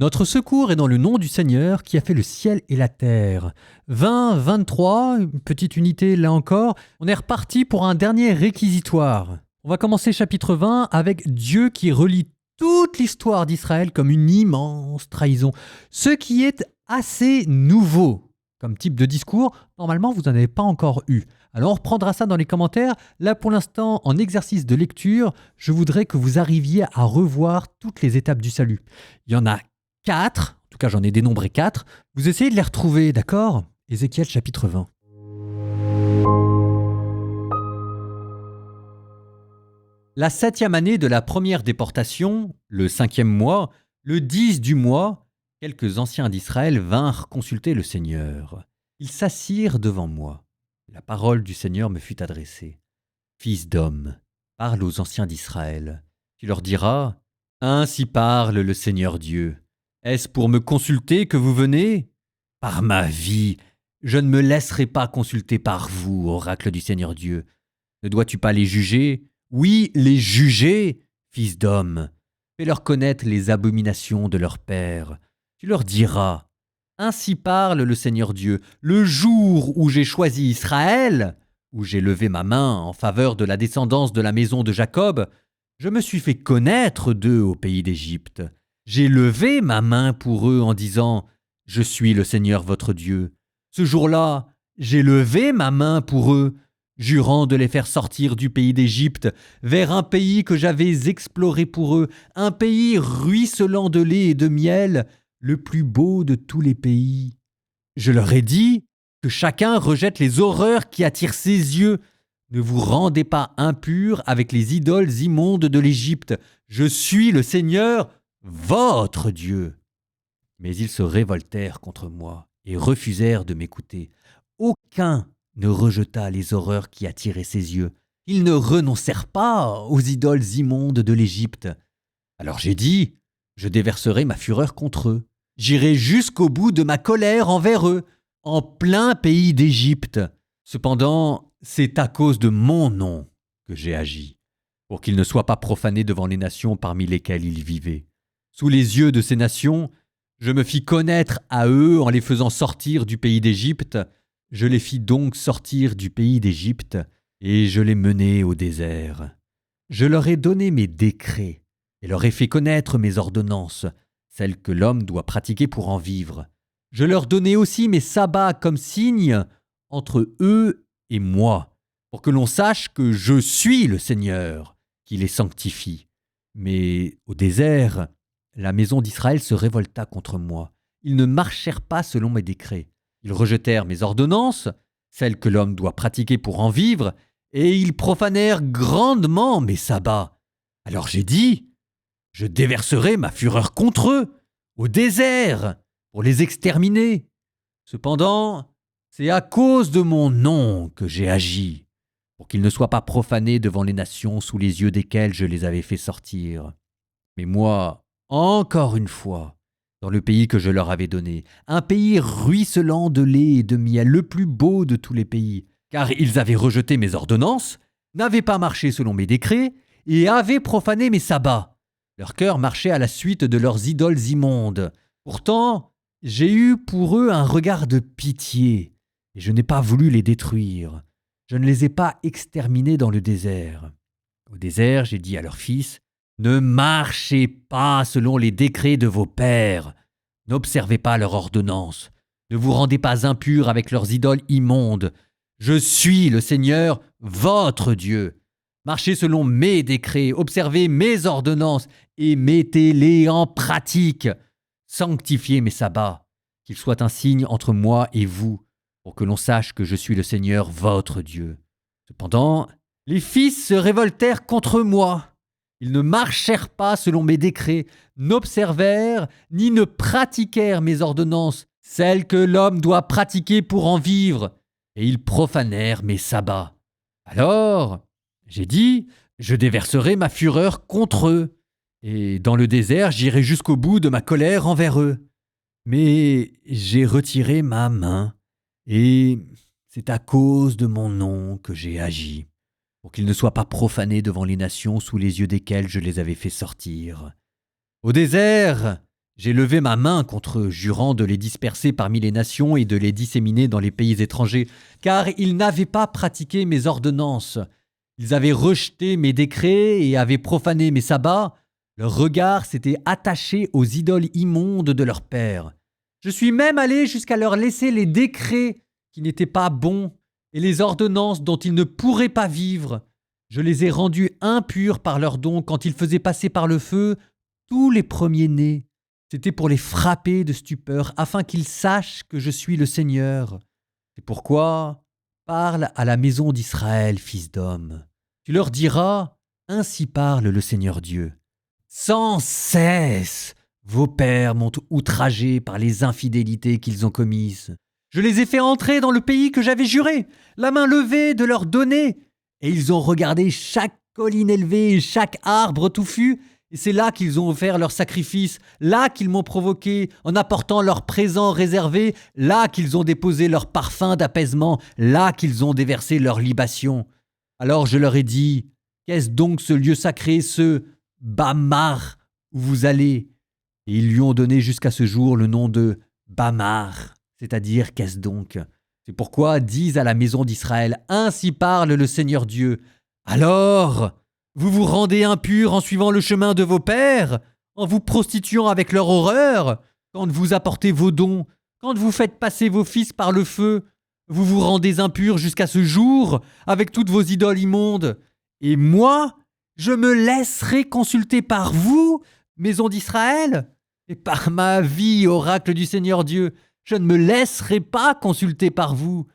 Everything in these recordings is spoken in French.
Notre secours est dans le nom du Seigneur qui a fait le ciel et la terre. 20, 23, une petite unité là encore. On est reparti pour un dernier réquisitoire. On va commencer chapitre 20 avec Dieu qui relie toute l'histoire d'Israël comme une immense trahison. Ce qui est assez nouveau comme type de discours. Normalement, vous n'en avez pas encore eu. Alors on reprendra ça dans les commentaires. Là pour l'instant, en exercice de lecture, je voudrais que vous arriviez à revoir toutes les étapes du salut. Il y en a 4, en tout cas j'en ai dénombré 4. Vous essayez de les retrouver, d'accord ? Ézéchiel chapitre 20. La 7e année de la première déportation, le 5e mois, le 10 du mois, quelques anciens d'Israël vinrent consulter le Seigneur. Ils s'assirent devant moi. La parole du Seigneur me fut adressée. Fils d'homme, parle aux anciens d'Israël. Tu leur diras, ainsi parle le Seigneur Dieu. Est-ce pour me consulter que vous venez ? Par ma vie, je ne me laisserai pas consulter par vous, oracle du Seigneur Dieu. Ne dois-tu pas les juger ? Oui, les juger, fils d'homme. Fais-leur connaître les abominations de leur père. Tu leur diras, ainsi parle le Seigneur Dieu, le jour où j'ai choisi Israël, où j'ai levé ma main en faveur de la descendance de la maison de Jacob, je me suis fait connaître d'eux au pays d'Égypte. J'ai levé ma main pour eux en disant « Je suis le Seigneur votre Dieu ». Ce jour-là, j'ai levé ma main pour eux, jurant de les faire sortir du pays d'Égypte vers un pays que j'avais exploré pour eux, un pays ruisselant de lait et de miel, le plus beau de tous les pays. Je leur ai dit que chacun rejette les horreurs qui attirent ses yeux. Ne vous rendez pas impurs avec les idoles immondes de l'Égypte. Je suis le Seigneur, votre Dieu. Mais ils se révoltèrent contre moi et refusèrent de m'écouter. Aucun ne rejeta les horreurs qui attiraient ses yeux. Ils ne renoncèrent pas aux idoles immondes de l'Égypte. Alors j'ai dit, je déverserai ma fureur contre eux. J'irai jusqu'au bout de ma colère envers eux, en plein pays d'Égypte. Cependant, c'est à cause de mon nom que j'ai agi, pour qu'ils ne soient pas profanés devant les nations parmi lesquelles ils vivaient. Sous les yeux de ces nations, je me fis connaître à eux en les faisant sortir du pays d'Égypte. Je les fis donc sortir du pays d'Égypte, et je les menai au désert. Je leur ai donné mes décrets, et leur ai fait connaître mes ordonnances, celles que l'homme doit pratiquer pour en vivre. Je leur donnai aussi mes sabbats comme signe entre eux et moi, pour que l'on sache que je suis le Seigneur, qui les sanctifie. Mais au désert, la maison d'Israël se révolta contre moi. Ils ne marchèrent pas selon mes décrets. Ils rejetèrent mes ordonnances, celles que l'homme doit pratiquer pour en vivre, et ils profanèrent grandement mes sabbats. Alors j'ai dit, je déverserai ma fureur contre eux, au désert, pour les exterminer. Cependant, c'est à cause de mon nom que j'ai agi, pour qu'ils ne soient pas profanés devant les nations sous les yeux desquelles je les avais fait sortir. Mais moi, encore une fois, dans le pays que je leur avais donné, un pays ruisselant de lait et de miel, le plus beau de tous les pays, car ils avaient rejeté mes ordonnances, n'avaient pas marché selon mes décrets, et avaient profané mes sabbats. Leur cœur marchait à la suite de leurs idoles immondes. Pourtant, j'ai eu pour eux un regard de pitié, et je n'ai pas voulu les détruire. Je ne les ai pas exterminés dans le désert. Au désert, j'ai dit à leurs fils, ne marchez pas selon les décrets de vos pères. N'observez pas leurs ordonnances. Ne vous rendez pas impurs avec leurs idoles immondes. Je suis le Seigneur, votre Dieu. Marchez selon mes décrets, observez mes ordonnances et mettez-les en pratique. Sanctifiez mes sabbats, qu'ils soient un signe entre moi et vous, pour que l'on sache que je suis le Seigneur, votre Dieu. Cependant, les fils se révoltèrent contre moi. Ils ne marchèrent pas selon mes décrets, n'observèrent ni ne pratiquèrent mes ordonnances, celles que l'homme doit pratiquer pour en vivre, et ils profanèrent mes sabbats. Alors, j'ai dit, je déverserai ma fureur contre eux, et dans le désert j'irai jusqu'au bout de ma colère envers eux. Mais j'ai retiré ma main, et c'est à cause de mon nom que j'ai agi, pour qu'ils ne soient pas profanés devant les nations sous les yeux desquelles je les avais fait sortir. Au désert, J'ai levé ma main contre eux, jurant de les disperser parmi les nations et de les disséminer dans les pays étrangers, car ils n'avaient pas pratiqué mes ordonnances. Ils avaient rejeté mes décrets et avaient profané mes sabbats. Leur regard s'était attaché aux idoles immondes de leurs pères. Je suis même allé jusqu'à leur laisser les décrets qui n'étaient pas bons et les ordonnances dont ils ne pourraient pas vivre. Je les ai rendus impurs par leurs dons quand ils faisaient passer par le feu tous les premiers-nés. C'était pour les frapper de stupeur, afin qu'ils sachent que je suis le Seigneur. C'est pourquoi, parle à la maison d'Israël, fils d'homme. Tu leur diras, ainsi parle le Seigneur Dieu. Sans cesse, vos pères m'ont outragé par les infidélités qu'ils ont commises. Je les ai fait entrer dans le pays que j'avais juré, la main levée de leur donner, et ils ont regardé chaque colline élevée et chaque arbre touffu, et c'est là qu'ils ont offert leurs sacrifices, là qu'ils m'ont provoqué en apportant leurs présents réservés, là qu'ils ont déposé leurs parfums d'apaisement, là qu'ils ont déversé leurs libations. Alors je leur ai dit, qu'est-ce donc ce lieu sacré, ce Bamar, où vous allez? Et ils lui ont donné jusqu'à ce jour le nom de Bamar, c'est-à-dire qu'est-ce donc? C'est pourquoi dis à la maison d'Israël, ainsi parle le Seigneur Dieu. Alors, vous vous rendez impurs en suivant le chemin de vos pères, en vous prostituant avec leur horreur, quand vous apportez vos dons, quand vous faites passer vos fils par le feu, vous vous rendez impurs jusqu'à ce jour avec toutes vos idoles immondes. Et moi, je me laisserai consulter par vous, maison d'Israël, et par ma vie, oracle du Seigneur Dieu, je ne me laisserai pas consulter par vous.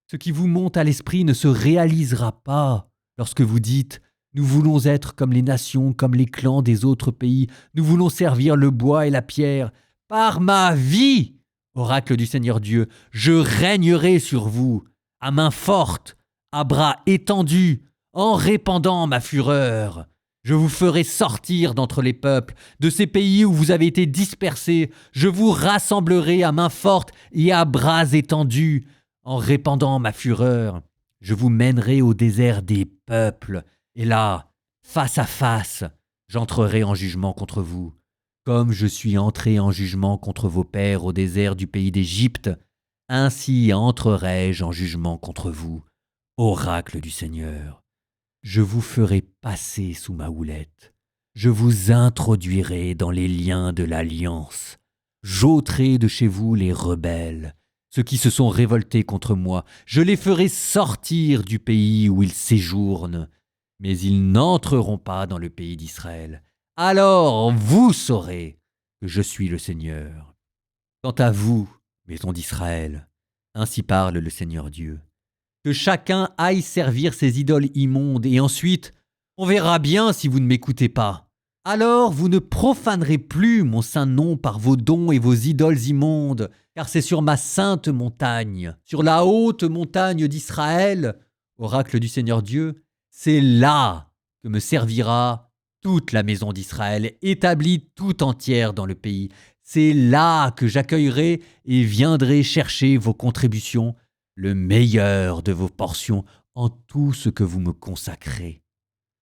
Ce qui vous monte à l'esprit ne se réalisera pas lorsque vous dites « Nous voulons être comme les nations, comme les clans des autres pays. Nous voulons servir le bois et la pierre. Par ma vie, oracle du Seigneur Dieu, je régnerai sur vous, à main forte, à bras étendus, en répandant ma fureur. Je vous ferai sortir d'entre les peuples, de ces pays où vous avez été dispersés. Je vous rassemblerai à main forte et à bras étendus, en répandant ma fureur. Je vous mènerai au désert des peuples. Et là, face à face, j'entrerai en jugement contre vous. Comme je suis entré en jugement contre vos pères au désert du pays d'Égypte, ainsi entrerai-je en jugement contre vous, oracle du Seigneur. Je vous ferai passer sous ma houlette. Je vous introduirai dans les liens de l'alliance. J'ôterai de chez vous les rebelles, ceux qui se sont révoltés contre moi. Je les ferai sortir du pays où ils séjournent. Mais ils n'entreront pas dans le pays d'Israël. Alors vous saurez que je suis le Seigneur. Quant à vous, maison d'Israël, ainsi parle le Seigneur Dieu, que chacun aille servir ses idoles immondes, et ensuite, on verra bien si vous ne m'écoutez pas. Alors vous ne profanerez plus mon saint nom par vos dons et vos idoles immondes, car c'est sur ma sainte montagne, sur la haute montagne d'Israël, oracle du Seigneur Dieu, c'est là que me servira toute la maison d'Israël, établie tout entière dans le pays. C'est là que j'accueillerai et viendrai chercher vos contributions, le meilleur de vos portions en tout ce que vous me consacrez.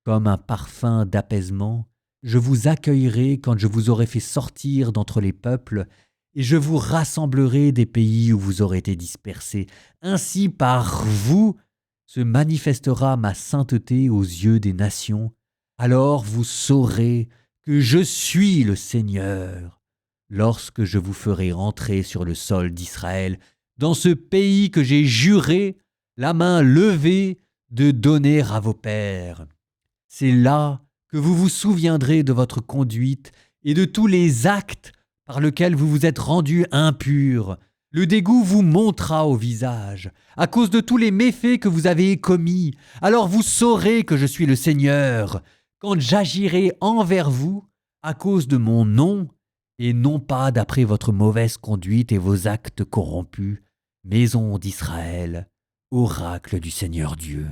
Comme un parfum d'apaisement, je vous accueillerai quand je vous aurai fait sortir d'entre les peuples, et je vous rassemblerai des pays où vous aurez été dispersés. Ainsi par vous se manifestera ma sainteté aux yeux des nations. Alors vous saurez que je suis le Seigneur, lorsque je vous ferai entrer sur le sol d'Israël, dans ce pays que j'ai juré, la main levée, de donner à vos pères. C'est là que vous vous souviendrez de votre conduite et de tous les actes par lesquels vous vous êtes rendus impurs. Le dégoût vous montera au visage, à cause de tous les méfaits que vous avez commis. Alors vous saurez que je suis le Seigneur, quand j'agirai envers vous à cause de mon nom, et non pas d'après votre mauvaise conduite et vos actes corrompus, maison d'Israël, oracle du Seigneur Dieu.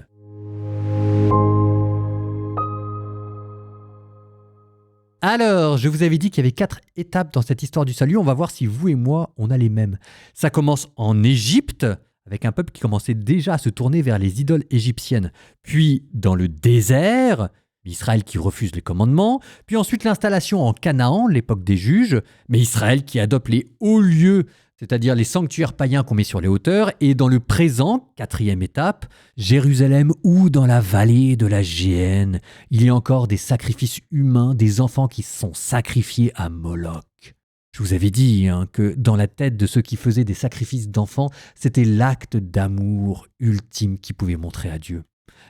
Alors, je vous avais dit qu'il y avait 4 étapes dans cette histoire du salut. On va voir si vous et moi, on a les mêmes. Ça commence en Égypte, avec un peuple qui commençait déjà à se tourner vers les idoles égyptiennes. Puis, dans le désert, Israël qui refuse les commandements, puis ensuite l'installation en Canaan, l'époque des juges, mais Israël qui adopte les hauts lieux, c'est-à-dire les sanctuaires païens qu'on met sur les hauteurs, et dans le présent, quatrième étape, Jérusalem ou dans la vallée de la Géhenne, il y a encore des sacrifices humains, des enfants qui sont sacrifiés à Moloch. Je vous avais dit que dans la tête de ceux qui faisaient des sacrifices d'enfants, c'était l'acte d'amour ultime qu'ils pouvaient montrer à Dieu.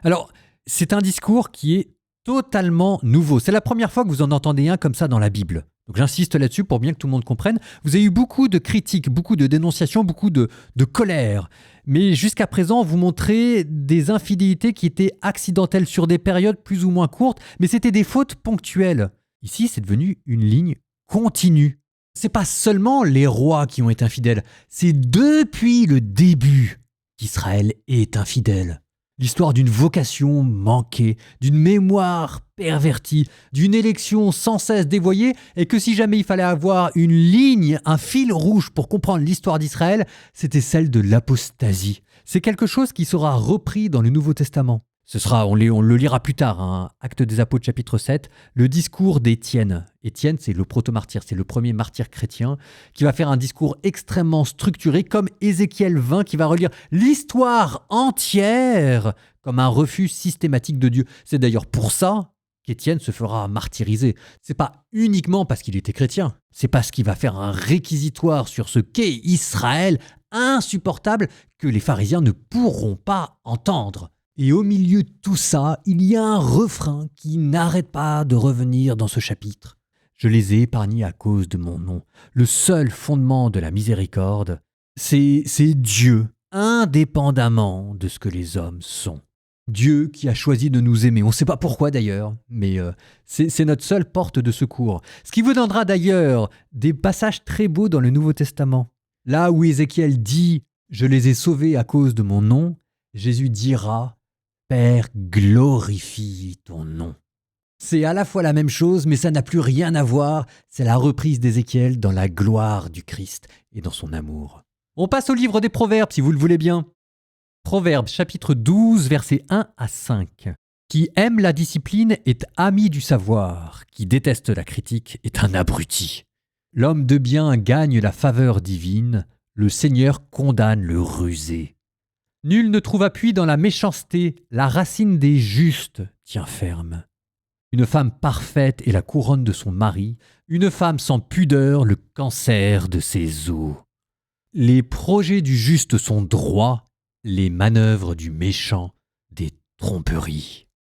Alors, c'est un discours qui est totalement nouveau. C'est la première fois que vous en entendez un comme ça dans la Bible. Donc j'insiste là-dessus pour bien que tout le monde comprenne. Vous avez eu beaucoup de critiques, beaucoup de dénonciations, beaucoup de colère. Mais jusqu'à présent, vous montrez des infidélités qui étaient accidentelles sur des périodes plus ou moins courtes, mais c'était des fautes ponctuelles. Ici, c'est devenu une ligne continue. C'est pas seulement les rois qui ont été infidèles, c'est depuis le début qu'Israël est infidèle. L'histoire d'une vocation manquée, d'une mémoire pervertie, d'une élection sans cesse dévoyée, et que si jamais il fallait avoir une ligne, un fil rouge pour comprendre l'histoire d'Israël, c'était celle de l'apostasie. C'est quelque chose qui sera repris dans le Nouveau Testament. On le lira plus tard, Actes des Apôtres chapitre 7, le discours d'Étienne. Étienne, c'est le proto-martyr, c'est le premier martyr chrétien qui va faire un discours extrêmement structuré comme Ézéchiel 20 qui va relire l'histoire entière comme un refus systématique de Dieu. C'est d'ailleurs pour ça qu'Étienne se fera martyriser. C'est pas uniquement parce qu'il était chrétien, c'est parce qu'il va faire un réquisitoire sur ce qu'est Israël insupportable que les pharisiens ne pourront pas entendre. Et au milieu de tout ça, il y a un refrain qui n'arrête pas de revenir dans ce chapitre. Je les ai épargnés à cause de mon nom. Le seul fondement de la miséricorde, c'est Dieu, indépendamment de ce que les hommes sont. Dieu qui a choisi de nous aimer. On ne sait pas pourquoi d'ailleurs, mais c'est notre seule porte de secours. Ce qui vous donnera d'ailleurs des passages très beaux dans le Nouveau Testament. Là où Ézéchiel dit « Je les ai sauvés à cause de mon nom », Jésus dira « Père, glorifie ton nom ». C'est à la fois la même chose, mais ça n'a plus rien à voir. C'est la reprise d'Ézéchiel dans la gloire du Christ et dans son amour. On passe au livre des Proverbes, si vous le voulez bien. Proverbes, chapitre 12, versets 1 à 5. Qui aime la discipline est ami du savoir, qui déteste la critique est un abruti. L'homme de bien gagne la faveur divine, le Seigneur condamne le rusé. Nul ne trouve appui dans la méchanceté, la racine des justes tient ferme. Une femme parfaite est la couronne de son mari, une femme sans pudeur le cancer de ses os. Les projets du juste sont droits, les manœuvres du méchant des tromperies.